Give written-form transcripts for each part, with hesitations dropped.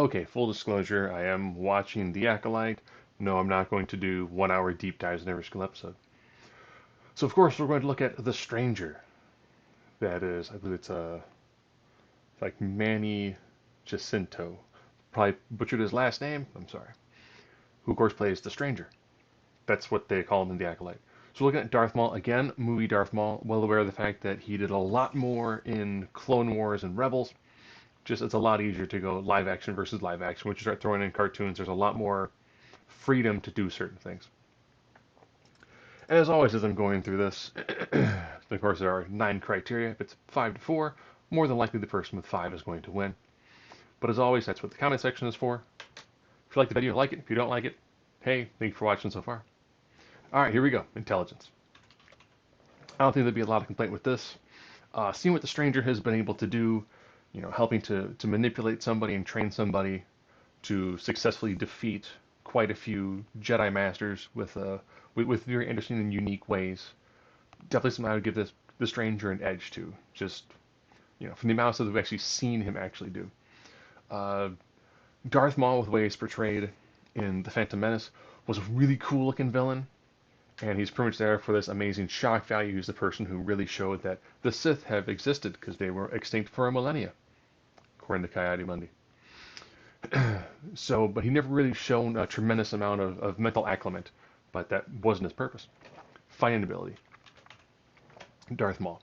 Okay, full disclosure, I am watching The Acolyte. No, I'm not going to do 1 hour deep dives in every single episode. So, of course, we're going to look at The Stranger. That is, I believe it's like Manny Jacinto. Probably butchered his last name, I'm sorry. Who, of course, plays The Stranger. That's what they call him in The Acolyte. So, looking at Darth Maul, again, movie Darth Maul, well aware of the fact that he did a lot more in Clone Wars and Rebels. Just it's a lot easier to go live action versus live action. Once you start throwing in cartoons, there's a lot more freedom to do certain things. As always, as I'm going through this, of course, there are 9 criteria. If it's 5 to 4, more than likely the person with 5 is going to win. But as always, that's what the comment section is for. If you like the video, like it. If you don't like it, hey, thank you for watching so far. All right, here we go. Intelligence. I don't think there'd be a lot of complaint with this. Seeing what the stranger has been able to do, helping to manipulate somebody and train somebody to successfully defeat quite a few Jedi Masters with very interesting and unique ways. Definitely something I would give the Stranger an edge to. Just from the amount of stuff we've actually seen him actually do. Uh, Darth Maul, with the way he's portrayed in The Phantom Menace, was a really cool looking villain, and he's pretty much there for this amazing shock value. He's the person who really showed that the Sith have existed because they were extinct for a millennia, according to Coyote Mundi. So, but he never really shown a tremendous amount of mental acclimate, but that wasn't his purpose. Fighting ability. Darth Maul.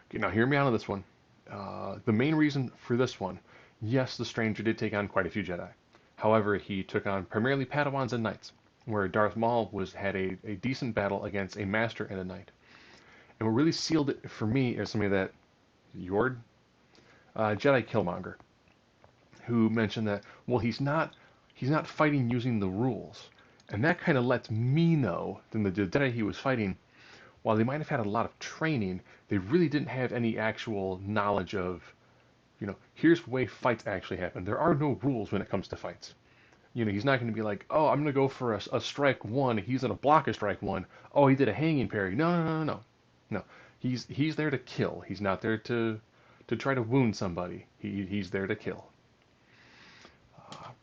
Okay, now hear me out on this one. The main reason for this one, yes, the Stranger did take on quite a few Jedi. However, he took on primarily Padawans and Knights, where Darth Maul had a decent battle against a Master and a Knight. And what really sealed it for me is somebody that Yord, Jedi Killmonger, who mentioned that he's not fighting using the rules, and that kind of lets me know that the Jedi he was fighting, while they might have had a lot of training, they really didn't have any actual knowledge of, here's the way fights actually happen. There are no rules when it comes to fights. He's not going to be like, oh, I'm going to go for a strike one. He's going to block a strike one. Oh, he did a hanging parry. No, no, no, no, no. No. He's there to kill. He's not there to try to wound somebody. He's there to kill.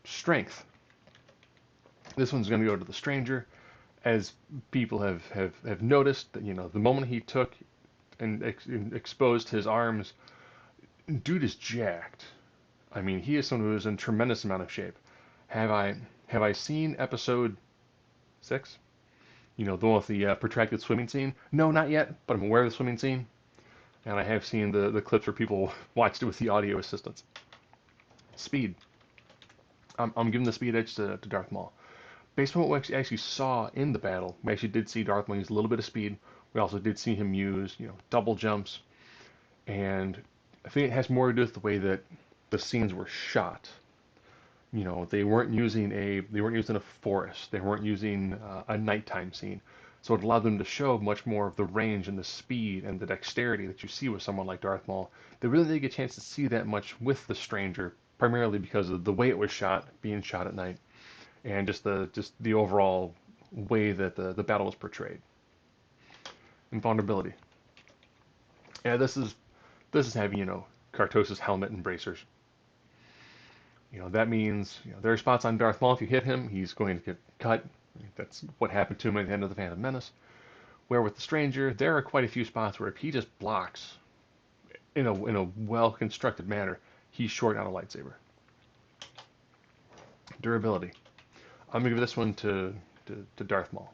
Strength. This one's going to go to the Stranger, as people have noticed that the moment he took and exposed his arms, dude is jacked. I mean, he is someone who is in tremendous amount of shape. Have I have I seen episode 6? The one with the protracted swimming scene? No, not yet, but I'm aware of the swimming scene, and I have seen the clips where people watched it with the audio assistance. Speed. I'm giving the speed edge to Darth Maul. Based on what we actually saw in the battle, we actually did see Darth Maul use a little bit of speed. We also did see him use, double jumps, and I think it has more to do with the way that the scenes were shot. They weren't using a forest. They weren't using a nighttime scene. So it allowed them to show much more of the range and the speed and the dexterity that you see with someone like Darth Maul. They really didn't get a chance to see that much with the Stranger, primarily because of the way it was shot, being shot at night, and just the overall way that the battle was portrayed. And vulnerability. Yeah, this is having Cartosis helmet and bracers. That means there are spots on Darth Maul. If you hit him, he's going to get cut. That's what happened to him at the end of the Phantom Menace. Where with the Stranger, there are quite a few spots where if he just blocks in a well constructed manner, he's short on a lightsaber. Durability. I'm gonna give this one to Darth Maul.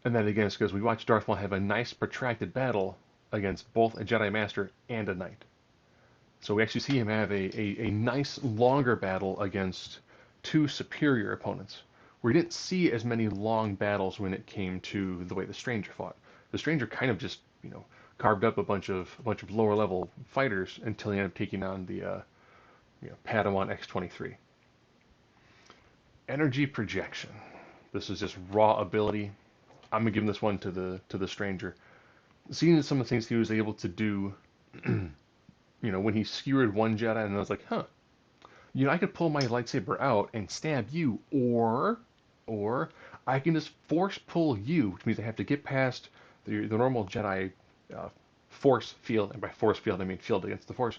And then again, it's because we watched Darth Maul have a nice protracted battle against both a Jedi Master and a Knight. So we actually see him have a nice longer battle against two superior opponents. We didn't see as many long battles when it came to the way the Stranger fought. The Stranger kind of just carved up a bunch of lower level fighters until he ended up taking on the Padawan X-23. Energy projection. This is just raw ability. I'm gonna give this one to the Stranger. Seeing some of the things he was able to do, when he skewered one Jedi, and I was like, huh, I could pull my lightsaber out and stab you, or I can just force pull you, which means I have to get past the normal Jedi force field, and by force field I mean field against the force,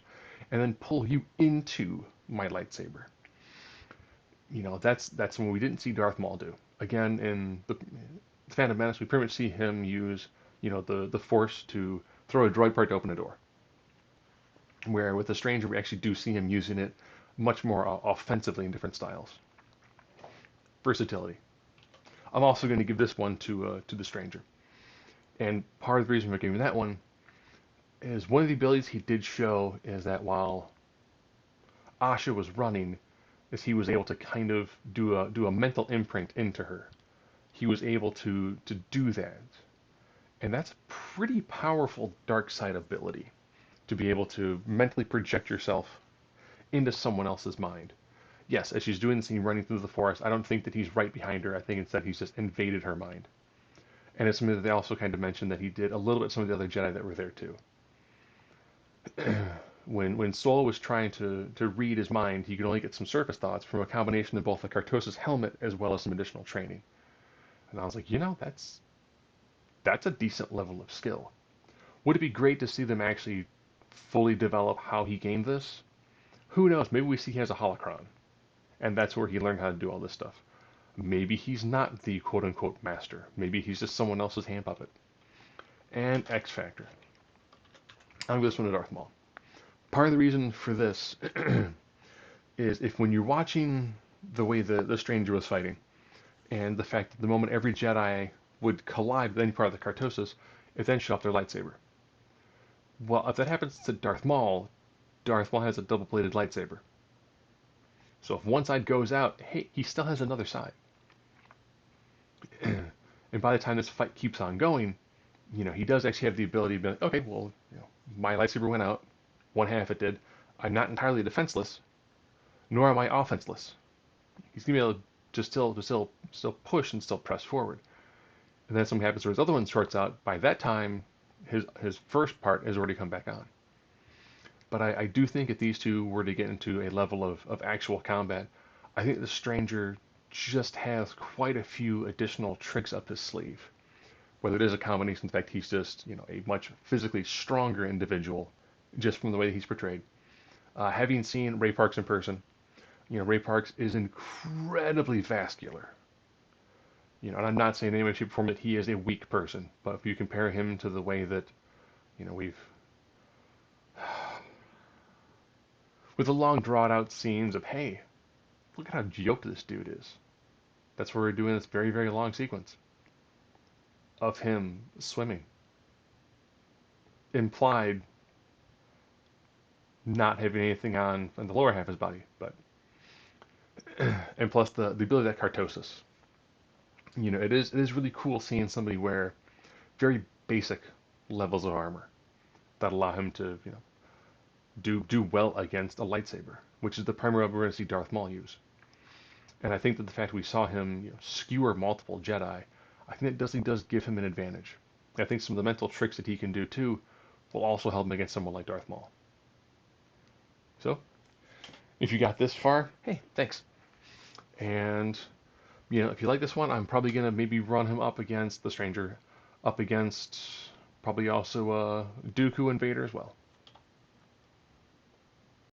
and then pull you into my lightsaber. That's something we didn't see Darth Maul do. Again, in the Phantom Menace, we pretty much see him use, the Force to throw a droid part to open a door. Where with the Stranger, we actually do see him using it much more offensively in different styles. Versatility. I'm also going to give this one to the Stranger. And part of the reason for giving that one is one of the abilities he did show is that while Asha was running, is he was able to kind of do a mental imprint into her. He was able to do that, and that's a pretty powerful dark side ability to be able to mentally project yourself into someone else's mind. Yes, as she's doing the scene running through the forest, I don't think that he's right behind her. I think instead he's just invaded her mind. And it's something that they also kind of mentioned that he did a little bit some of the other Jedi that were there too. When Solo was trying to read his mind, he could only get some surface thoughts from a combination of both the Cartosis helmet as well as some additional training. And I was like, that's a decent level of skill. Would it be great to see them actually fully develop how he gained this? Who knows? Maybe we see he has a holocron, and that's where he learned how to do all this stuff. Maybe he's not the quote-unquote master. Maybe he's just someone else's hand puppet. And X Factor. I'll give this one to Darth Maul. Part of the reason for this is if when you're watching the way the Stranger was fighting, and the fact that the moment every Jedi would collide with any part of the Cartosis, it then shut off their lightsaber. Well, if that happens to Darth Maul has a double-bladed lightsaber. So if one side goes out, hey, he still has another side. And by the time this fight keeps on going, he does actually have the ability to be like, okay, well, my lightsaber went out, one half it did. I'm not entirely defenseless, nor am I offenseless. He's gonna be able to still push and still press forward. And then something happens where his other one shorts out. By that time, his first part has already come back on. But I do think if these two were to get into a level of actual combat, I think the Stranger just has quite a few additional tricks up his sleeve. Whether it is a combination, in fact, he's just a much physically stronger individual, just from the way that he's portrayed. Having seen Ray Parks in person, Ray Parks is incredibly vascular. And I'm not saying in any way, shape, or form that he is a weak person, but if you compare him to the way that, we've with the long drawn out scenes of, hey, look at how yoked this dude is. That's where we're doing this very, very long sequence of him swimming. Implied not having anything on the lower half of his body, but and plus the ability of that Cartosis. It is really cool seeing somebody wear very basic levels of armor that allow him to do well against a lightsaber, which is the primary weapon we're going to see Darth Maul use. And I think that the fact we saw him skewer multiple Jedi, I think it does give him an advantage. I think some of the mental tricks that he can do too will also help him against someone like Darth Maul. So, if you got this far, hey, thanks. And if you like this one, I'm probably gonna maybe run him up against the Stranger, up against probably also Dooku and Vader as well.